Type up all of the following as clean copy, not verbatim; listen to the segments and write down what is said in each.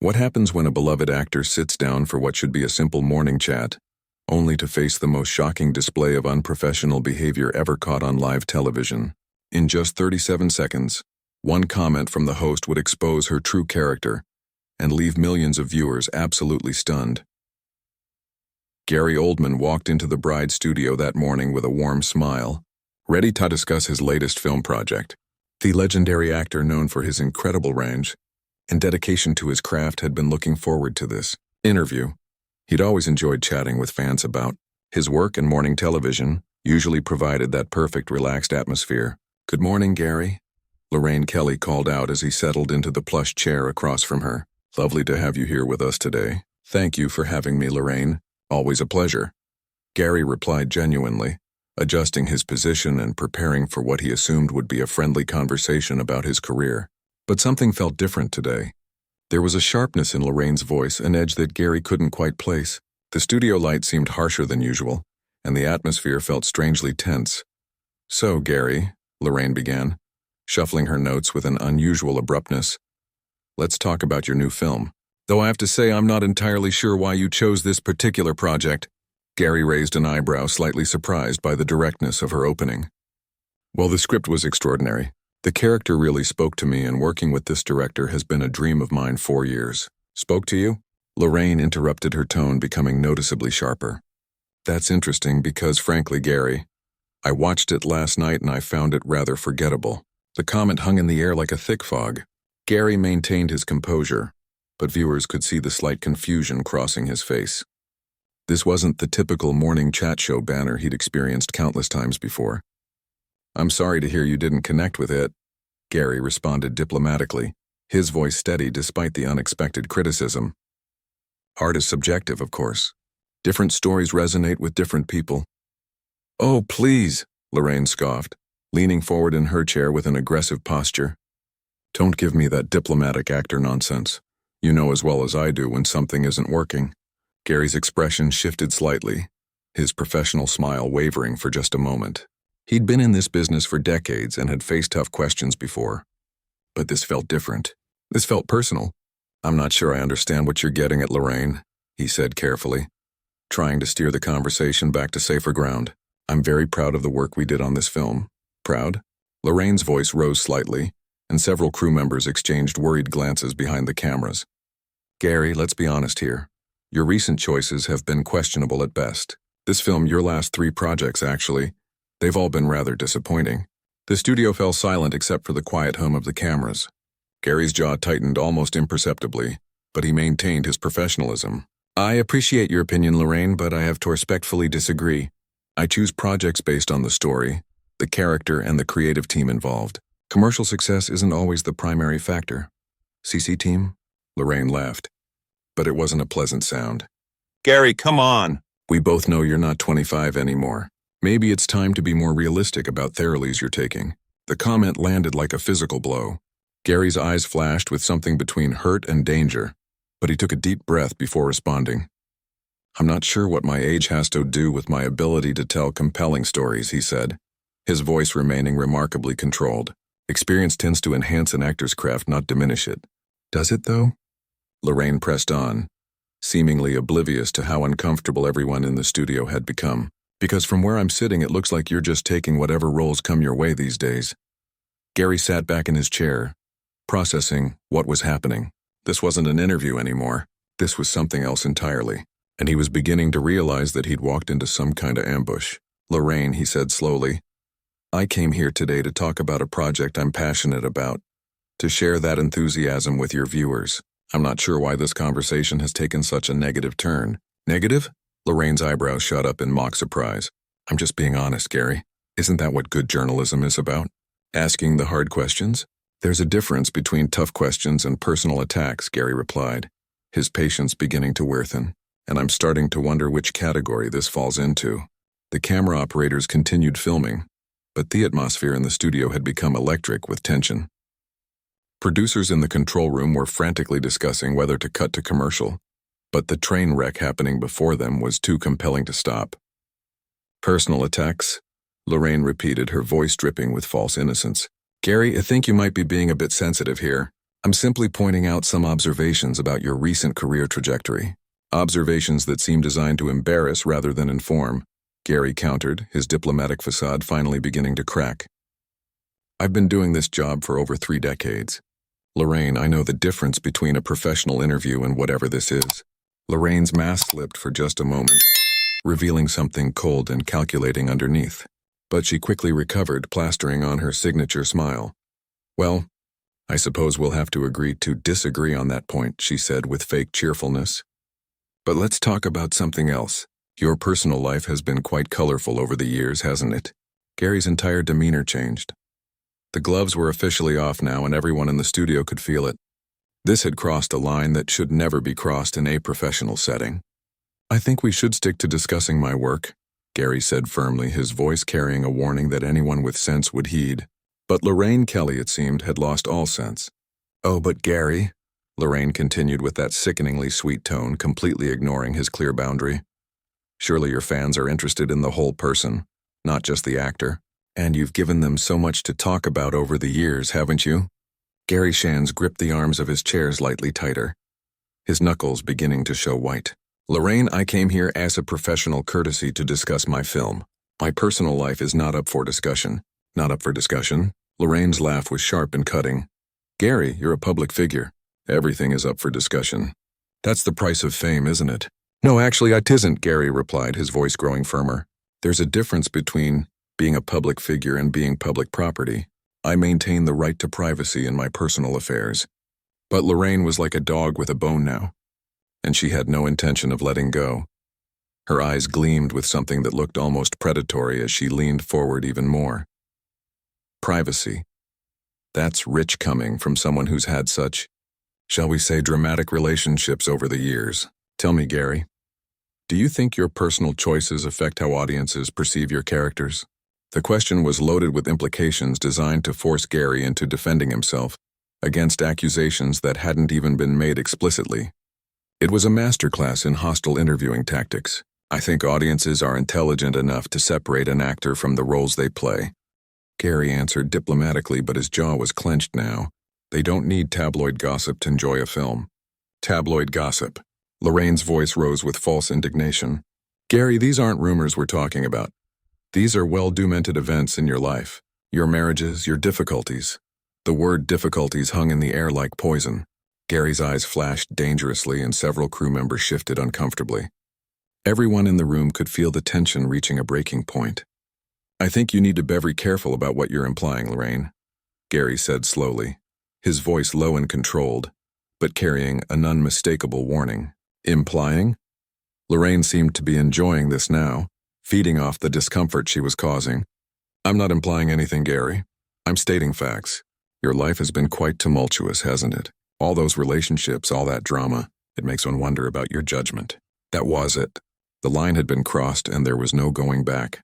What happens when a beloved actor sits down for what should be a simple morning chat, only to face the most shocking display of unprofessional behavior ever caught on live television? In just 37 seconds, one comment from the host would expose her true character and leave millions of viewers absolutely stunned. Gary Oldman walked into the bride's studio that morning with a warm smile, ready to discuss his latest film project. The legendary actor, known for his incredible range and dedication to his craft, had been looking forward to this interview. He'd always enjoyed chatting with fans about his work, and morning television usually provided that perfect, relaxed atmosphere. "Good morning, Gary," Lorraine Kelly called out as he settled into the plush chair across from her. "Lovely to have you here with us today." "Thank you for having me, Lorraine. Always a pleasure," Gary replied genuinely, adjusting his position and preparing for what he assumed would be a friendly conversation about his career. But something felt different today. There was a sharpness in Lorraine's voice, an edge that Gary couldn't quite place. The studio light seemed harsher than usual, and the atmosphere felt strangely tense. "So, Gary," Lorraine began, shuffling her notes with an unusual abruptness, "let's talk about your new film. Though I have to say I'm not entirely sure why you chose this particular project." Gary raised an eyebrow, slightly surprised by the directness of her opening. "Well, the script was extraordinary. The character really spoke to me, and working with this director has been a dream of mine for years." "Spoke to you?" Lorraine interrupted, her tone becoming noticeably sharper. "That's interesting because, frankly, Gary, I watched it last night and I found it rather forgettable." The comment hung in the air like a thick fog. Gary maintained his composure, but viewers could see the slight confusion crossing his face. This wasn't the typical morning chat show banner he'd experienced countless times before. "I'm sorry to hear you didn't connect with it," Gary responded diplomatically, his voice steady despite the unexpected criticism. "Art is subjective, of course. Different stories resonate with different people." "Oh, please," Lorraine scoffed, leaning forward in her chair with an aggressive posture. "Don't give me that diplomatic actor nonsense. You know as well as I do when something isn't working." Gary's expression shifted slightly, his professional smile wavering for just a moment. He'd been in this business for decades and had faced tough questions before. But this felt different. This felt personal. "I'm not sure I understand what you're getting at, Lorraine," he said carefully, trying to steer the conversation back to safer ground. "I'm very proud of the work we did on this film." "Proud?" Lorraine's voice rose slightly, and several crew members exchanged worried glances behind the cameras. "Gary, let's be honest here. Your recent choices have been questionable at best. This film, your last 3 projects actually, they've all been rather disappointing." The studio fell silent except for the quiet hum of the cameras. Gary's jaw tightened almost imperceptibly, but he maintained his professionalism. "I appreciate your opinion, Lorraine, but I have to respectfully disagree. I choose projects based on the story, the character, and the creative team involved. Commercial success isn't always the primary factor." "CC team?" Lorraine laughed, but it wasn't a pleasant sound. "Gary, come on. We both know you're not 25 anymore. Maybe it's time to be more realistic about therapies you're taking." The comment landed like a physical blow. Gary's eyes flashed with something between hurt and danger, but he took a deep breath before responding. "I'm not sure what my age has to do with my ability to tell compelling stories," he said, his voice remaining remarkably controlled. "Experience tends to enhance an actor's craft, not diminish it." "Does it, though?" Lorraine pressed on, seemingly oblivious to how uncomfortable everyone in the studio had become. "Because from where I'm sitting, it looks like you're just taking whatever roles come your way these days." Gary sat back in his chair, processing what was happening. This wasn't an interview anymore. This was something else entirely, and he was beginning to realize that he'd walked into some kind of ambush. "Lorraine," he said slowly, "I came here today to talk about a project I'm passionate about, to share that enthusiasm with your viewers. I'm not sure why this conversation has taken such a negative turn." "Negative?" Lorraine's eyebrows shot up in mock surprise. "I'm just being honest, Gary. Isn't that what good journalism is about? Asking the hard questions?" "There's a difference between tough questions and personal attacks," Gary replied, his patience beginning to wear thin. "And I'm starting to wonder which category this falls into." The camera operators continued filming, but the atmosphere in the studio had become electric with tension. Producers in the control room were frantically discussing whether to cut to commercial, but the train wreck happening before them was too compelling to stop. "Personal attacks?" Lorraine repeated, her voice dripping with false innocence. "Gary, I think you might be being a bit sensitive here. I'm simply pointing out some observations about your recent career trajectory. Observations that seem designed to embarrass rather than inform, Gary countered, his diplomatic facade finally beginning to crack. I've been doing this job for over 3 decades. Lorraine, I know the difference between a professional interview and whatever this is. Lorraine's mask slipped for just a moment, revealing something cold and calculating underneath. But she quickly recovered, plastering on her signature smile. Well, I suppose we'll have to agree to disagree on that point, she said with fake cheerfulness. But let's talk about something else. Your personal life has been quite colorful over the years, hasn't it? Gary's entire demeanor changed. The gloves were officially off now and everyone in the studio could feel it. This had crossed a line that should never be crossed in a professional setting. I think we should stick to discussing my work, Gary said firmly, his voice carrying a warning that anyone with sense would heed. But Lorraine Kelly, it seemed, had lost all sense. Oh, but Gary, Lorraine continued with that sickeningly sweet tone, completely ignoring his clear boundary. Surely your fans are interested in the whole person, not just the actor. And you've given them so much to talk about over the years, haven't you? Gary Shands gripped the arms of his chair slightly tighter, his knuckles beginning to show white. Lorraine, I came here as a professional courtesy to discuss my film. My personal life is not up for discussion. Not up for discussion? Lorraine's laugh was sharp and cutting. Gary, you're a public figure. Everything is up for discussion. That's the price of fame, isn't it? No, actually, it isn't, Gary replied, his voice growing firmer. There's a difference between being a public figure and being public property. I maintain the right to privacy in my personal affairs. But Lorraine was like a dog with a bone now, and she had no intention of letting go. Her eyes gleamed with something that looked almost predatory as she leaned forward even more. Privacy. That's rich coming from someone who's had such, shall we say, dramatic relationships over the years. Tell me, Gary, do you think your personal choices affect how audiences perceive your characters? The question was loaded with implications designed to force Gary into defending himself against accusations that hadn't even been made explicitly. It was a masterclass in hostile interviewing tactics. I think audiences are intelligent enough to separate an actor from the roles they play. Gary answered diplomatically, but his jaw was clenched now. They don't need tabloid gossip to enjoy a film. Tabloid gossip. Lorraine's voice rose with false indignation. Gary, these aren't rumors we're talking about. These are well-documented events in your life. Your marriages, your difficulties. The word difficulties hung in the air like poison. Gary's eyes flashed dangerously and several crew members shifted uncomfortably. Everyone in the room could feel the tension reaching a breaking point. I think you need to be very careful about what you're implying, Lorraine, Gary said slowly, his voice low and controlled, but carrying an unmistakable warning. Implying? Lorraine seemed to be enjoying this now, feeding off the discomfort she was causing. I'm not implying anything, Gary. I'm stating facts. Your life has been quite tumultuous, hasn't it? All those relationships, all that drama. It makes one wonder about your judgment. That was it. The line had been crossed and there was no going back.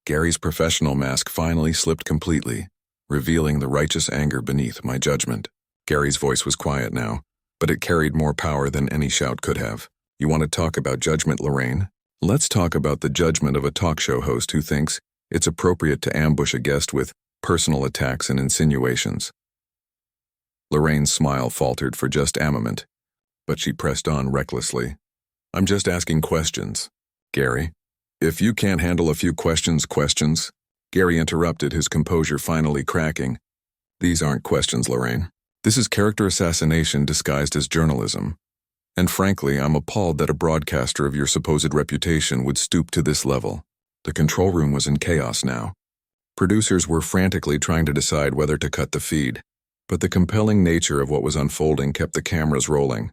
Gary's professional mask finally slipped completely, revealing the righteous anger beneath my judgment. Gary's voice was quiet now, but it carried more power than any shout could have. You want to talk about judgment, Lorraine? Let's talk about the judgment of a talk show host who thinks it's appropriate to ambush a guest with personal attacks and insinuations. Lorraine's smile faltered for just a moment, but she pressed on recklessly. I'm just asking questions, Gary. If you can't handle a few questions, Gary interrupted, his composure finally cracking. These aren't questions, Lorraine. This is character assassination disguised as journalism. And frankly, I'm appalled that a broadcaster of your supposed reputation would stoop to this level. The control room was in chaos now. Producers were frantically trying to decide whether to cut the feed, but the compelling nature of what was unfolding kept the cameras rolling.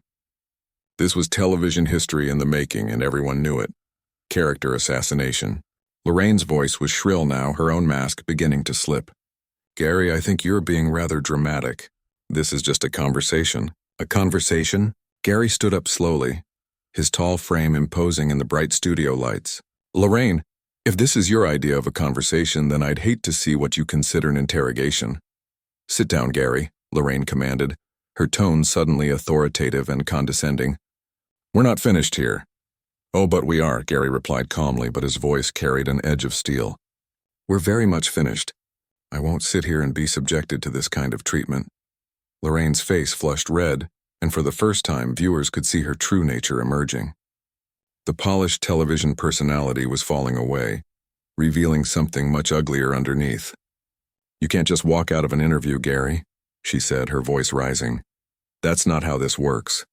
This was television history in the making, and everyone knew it. Character assassination. Lorraine's voice was shrill now, her own mask beginning to slip. Gary, I think you're being rather dramatic. This is just a conversation. A conversation? Gary stood up slowly, his tall frame imposing in the bright studio lights. Lorraine, if this is your idea of a conversation, then I'd hate to see what you consider an interrogation. Sit down, Gary, Lorraine commanded, her tone suddenly authoritative and condescending. We're not finished here. Oh, but we are, Gary replied calmly, but his voice carried an edge of steel. We're very much finished. I won't sit here and be subjected to this kind of treatment. Lorraine's face flushed red, and for the first time, viewers could see her true nature emerging. The polished television personality was falling away, revealing something much uglier underneath. "You can't just walk out of an interview, Gary," she said, her voice rising. "That's not how this works.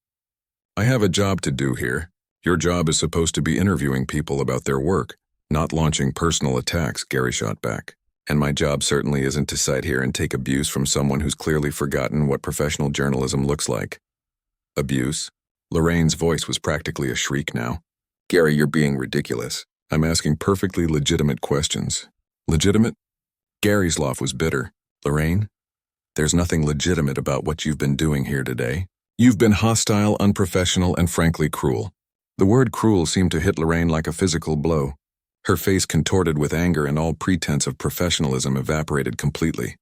I have a job to do here. Your job is supposed to be interviewing people about their work, not launching personal attacks," Gary shot back. "And my job certainly isn't to sit here and take abuse from someone who's clearly forgotten what professional journalism looks like." "Abuse?" Lorraine's voice was practically a shriek now. "Gary, you're being ridiculous. I'm asking perfectly legitimate questions." "Legitimate?" Gary's laugh was bitter. "Lorraine, there's nothing legitimate about what you've been doing here today. You've been hostile, unprofessional, and frankly cruel." The word cruel seemed to hit Lorraine like a physical blow. Her face contorted with anger and all pretense of professionalism evaporated completely.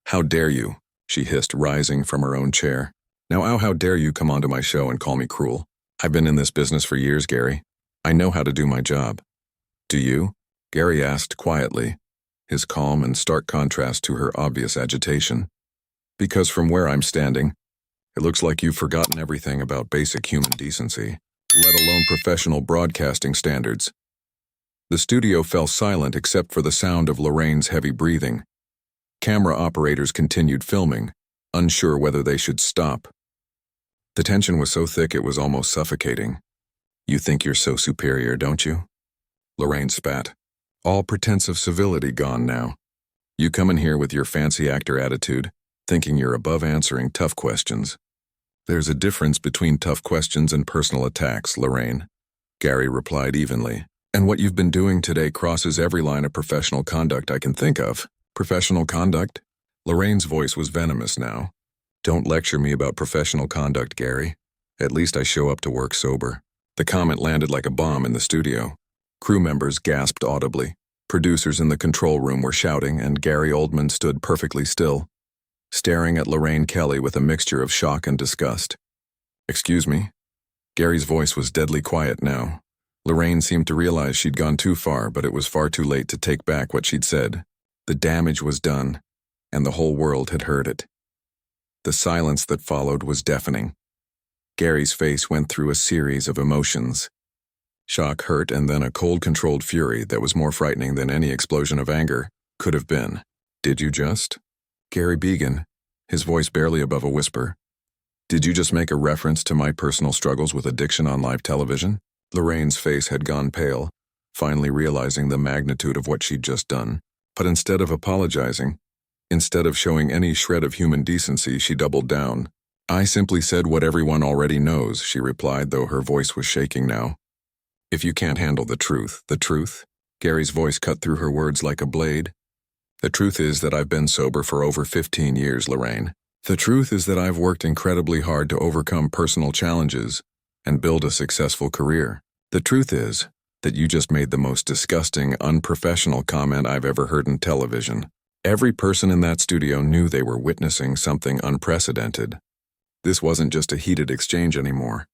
"How dare you?" she hissed, rising from her own chair. "Now, how dare you come onto my show and call me cruel? I've been in this business for years, Gary. I know how to do my job." "Do you?" Gary asked quietly, his calm in stark contrast to her obvious agitation. "Because from where I'm standing, it looks like you've forgotten everything about basic human decency, let alone professional broadcasting standards." The studio fell silent except for the sound of Lorraine's heavy breathing. Camera operators continued filming, unsure whether they should stop. The tension was so thick it was almost suffocating. "You think you're so superior, don't you?" Lorraine spat. All pretense of civility gone now. "You come in here with your fancy actor attitude, thinking you're above answering tough questions." "There's a difference between tough questions and personal attacks, Lorraine," Gary replied evenly. "And what you've been doing today crosses every line of professional conduct I can think of." "Professional conduct?" Lorraine's voice was venomous now. "Don't lecture me about professional conduct, Gary. At least I show up to work sober." The comment landed like a bomb in the studio. Crew members gasped audibly. Producers in the control room were shouting, and Gary Oldman stood perfectly still, staring at Lorraine Kelly with a mixture of shock and disgust. "Excuse me?" Gary's voice was deadly quiet now. Lorraine seemed to realize she'd gone too far, but it was far too late to take back what she'd said. The damage was done, and the whole world had heard it. The silence that followed was deafening. Gary's face went through a series of emotions. Shock, hurt, and then a cold, controlled fury that was more frightening than any explosion of anger could have been. "Did you just?" Gary began, his voice barely above a whisper. "Did you just make a reference to my personal struggles with addiction on live television?" Lorraine's face had gone pale, finally realizing the magnitude of what she'd just done. But instead of apologizing, instead of showing any shred of human decency, she doubled down. "I simply said what everyone already knows," she replied, though her voice was shaking now. "If you can't handle the truth," Gary's voice cut through her words like a blade. "The truth is that I've been sober for over 15 years, Lorraine. The truth is that I've worked incredibly hard to overcome personal challenges and build a successful career. The truth is that you just made the most disgusting, unprofessional comment I've ever heard in television." Every person in that studio knew they were witnessing something unprecedented. This wasn't just a heated exchange anymore.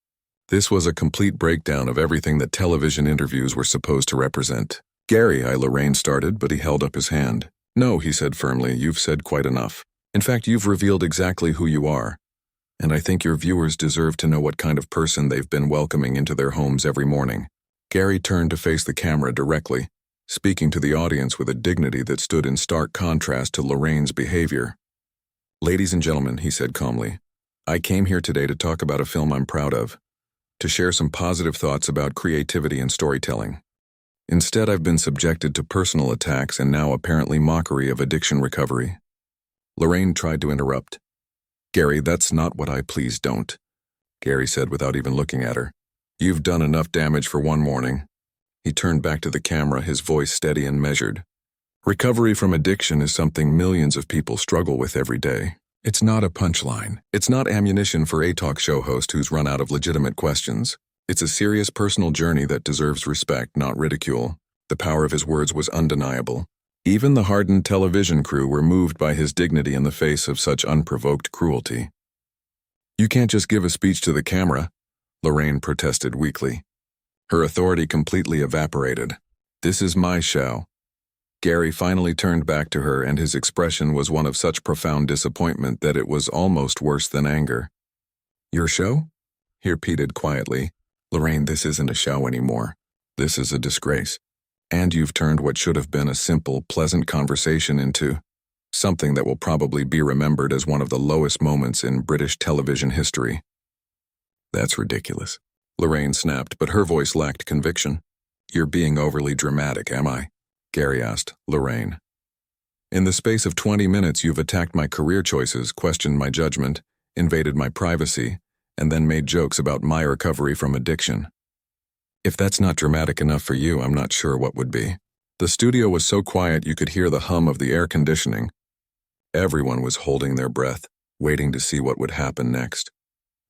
This was a complete breakdown of everything that television interviews were supposed to represent. "Gary," Lorraine started, but he held up his hand. "No," he said firmly, "you've said quite enough. In fact, you've revealed exactly who you are. And I think your viewers deserve to know what kind of person they've been welcoming into their homes every morning." Gary turned to face the camera directly, speaking to the audience with a dignity that stood in stark contrast to Lorraine's behavior. "Ladies and gentlemen," he said calmly, "I came here today to talk about a film I'm proud of, to share some positive thoughts about creativity and storytelling. Instead, I've been subjected to personal attacks and now apparently mockery of addiction recovery." Lorraine tried to interrupt. "Gary, that's not what please don't," Gary said without even looking at her. "You've done enough damage for one morning." He turned back to the camera, his voice steady and measured. "Recovery from addiction is something millions of people struggle with every day. It's not a punchline. It's not ammunition for a talk show host who's run out of legitimate questions. It's a serious personal journey that deserves respect, not ridicule." The power of his words was undeniable. Even the hardened television crew were moved by his dignity in the face of such unprovoked cruelty. "You can't just give a speech to the camera," Lorraine protested weakly. Her authority completely evaporated. "This is my show. Gary finally turned back to her, and his expression was one of such profound disappointment that it was almost worse than anger. "Your show?" he repeated quietly. "Lorraine, this isn't a show anymore. This is a disgrace. And you've turned what should have been a simple, pleasant conversation into something that will probably be remembered as one of the lowest moments in British television history." "That's ridiculous," Lorraine snapped, but her voice lacked conviction. "You're being overly dramatic, am I?" Gary asked Lorraine. "In the space of 20 minutes, you've attacked my career choices, questioned my judgment, invaded my privacy, and then made jokes about my recovery from addiction. If that's not dramatic enough for you, I'm not sure what would be." The studio was so quiet you could hear the hum of the air conditioning. Everyone was holding their breath, waiting to see what would happen next.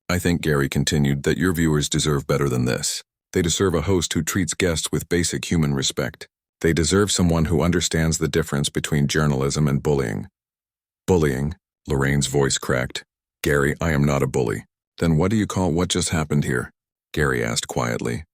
"I think," Gary continued, "that your viewers deserve better than this. They deserve a host who treats guests with basic human respect. They deserve someone who understands the difference between journalism and bullying." "Bullying?" Lorraine's voice cracked. "Gary, I am not a bully." "Then what do you call what just happened here?" Gary asked quietly.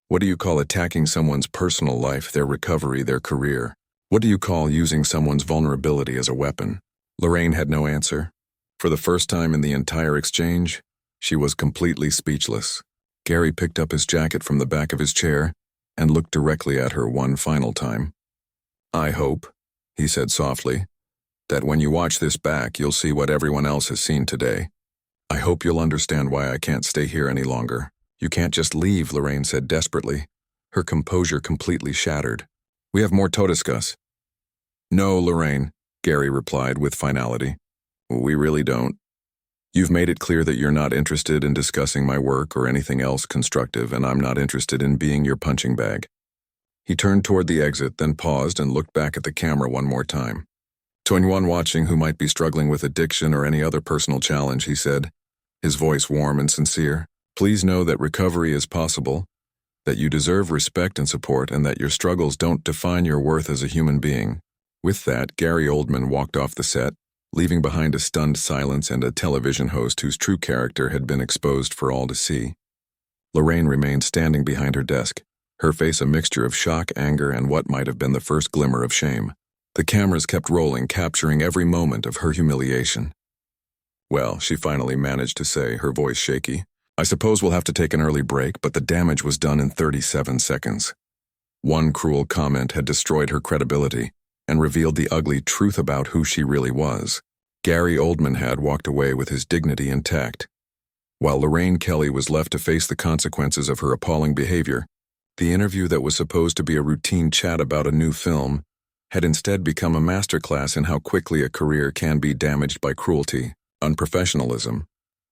"What do you call attacking someone's personal life, their recovery, their career? What do you call using someone's vulnerability as a weapon?" Lorraine had no answer. For the first time in the entire exchange, she was completely speechless. Gary picked up his jacket from the back of his chair and looked directly at her one final time. "I hope," he said softly, "that when you watch this back, you'll see what everyone else has seen today. I hope you'll understand why I can't stay here any longer." "You can't just leave," Lorraine said desperately, her composure completely shattered. "We have more to discuss." "No, Lorraine," Gary replied with finality. "We really don't. You've made it clear that you're not interested in discussing my work or anything else constructive, and I'm not interested in being your punching bag." He turned toward the exit, then paused and looked back at the camera one more time. "To anyone watching who might be struggling with addiction or any other personal challenge," he said, his voice warm and sincere, "please know that recovery is possible, that you deserve respect and support, and that your struggles don't define your worth as a human being." With that, Gary Oldman walked off the set, leaving behind a stunned silence and a television host whose true character had been exposed for all to see. Lorraine remained standing behind her desk, her face a mixture of shock, anger, and what might have been the first glimmer of shame. The cameras kept rolling, capturing every moment of her humiliation. "Well," she finally managed to say, her voice shaky, "I suppose we'll have to take an early break, but the damage was done in 37 seconds. One cruel comment had destroyed her credibility and revealed the ugly truth about who she really was. Gary Oldman had walked away with his dignity intact, while Lorraine Kelly was left to face the consequences of her appalling behavior. The interview that was supposed to be a routine chat about a new film had instead become a masterclass in how quickly a career can be damaged by cruelty, unprofessionalism,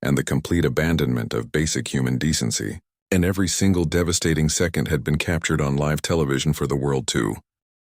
and the complete abandonment of basic human decency. And every single devastating second had been captured on live television for the world too.